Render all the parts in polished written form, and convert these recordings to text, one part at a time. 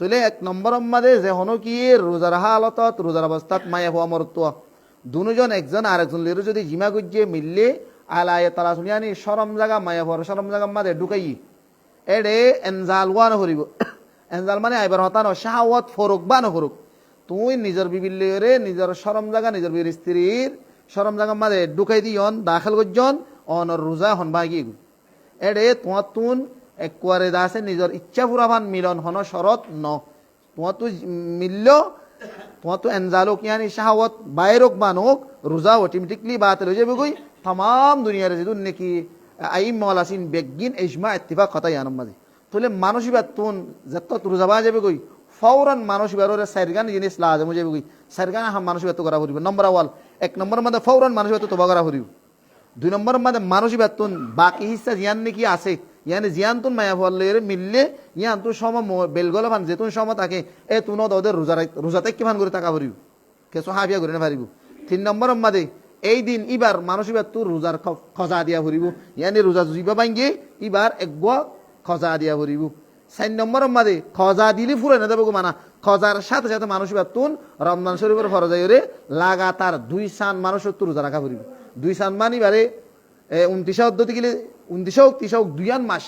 তুলে 1 নম্বর মাঝে যে হনো কি রোজার হালতত রোজার অবস্থাত মায়া হওয়া মরত্ব দুজন একজন আরেকজন লেরু যদি জিমা গুজিয়ে মিললে আলায় তারা শুনিয়ানি সরম জায়গা মায়া হওয়ার সরম জায়গা মাঝে ঢুকাই এডে এনজাল ওয়ান হরিব এনজাল মানে আইবার হতানো শাহওয়াত ফরুক বা নফরুক তুই নিজের বিবিল্লে নিজের সরম জায়গা নিজের বীর স্ত্রীর সরম জায়গা মাঝে ঢুকাই দিয়ন দাখিল করজন অনর রোজা হন ভাগি এডে তোমার তুন একবারে দাসে নিজের ইচ্ছা পুরাভান মিলন হন শরত ন তোমার তো মিলল তোমার তো এনজালো কিয়ানি শাহওয়াত বাইরক বানোক রোজা অটোমেটিকলি বাতিল হয়ে যাবে গই तमाम দুনিয়ার যেদুন নাকি আইম মালাসিন বেগিন ইজমা ইত্তিফাক কথাই আনম মাঝে তাহলে মানসিবাত তুন যত রোজা বা যাবে গই ফৌরান মানসিবারে সাইরগান জিনিস লাজম যাবে গই সাইরগান হাম মানসিবাত করা হরিব নম্বর ওয়াল 1 নম্বর মধ্যে ফৌরান মানসিবাত তোবা করা হরিব 2 নম্বর মধ্যে মানসিবাত তুন বাকি হিস্সা জিয়ান নাকি আছে ইয়ানি জিয়ান তুন মায়া ফলের মিললে ইয়ান তুন সম বেলগল ভান যেতুন সম থাকে এ তুন ওদের রোজাতে কি ভান করে টাকা ভরিব কেসো হাফিয়া করে না পারিব 3 নম্বর মধ্যে এই দিন ইবার মানসিবাত তুর রোজার খজা দিয়া ভরিব ইয়ানি রোজা জিবা ভাঙ্গি ইবার একগ খজা দিয়া ভরিব 4 নম্বর মধ্যে খজা দিলি ফুরে না দেবো মানা খজার সাথে সাথে মানসিবাত তুন রমজান শরীফের ফরজ আইরে লাগাতার 2 সান মানুষের তুর রোজা রাখা ভরিব 2 সান মানি বারে 29 পদ্ধতি গেলে 29 30 2 মাস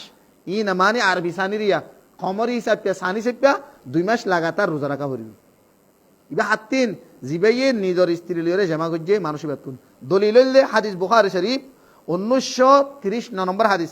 ই না মানে আরবি সানিরিয়া খমরি হিসাবে সানি সেপ্পা 2 মাস লাগাতার রোজা রাখা ভরিব ইবা হাতিন জিবাইয়ে নিজের স্ত্রী লিয়ে জমা গজ্জে মানসিবাত তুন দলিল হাদিস বুখারী শরীফ 1930 নম্বর হাদিস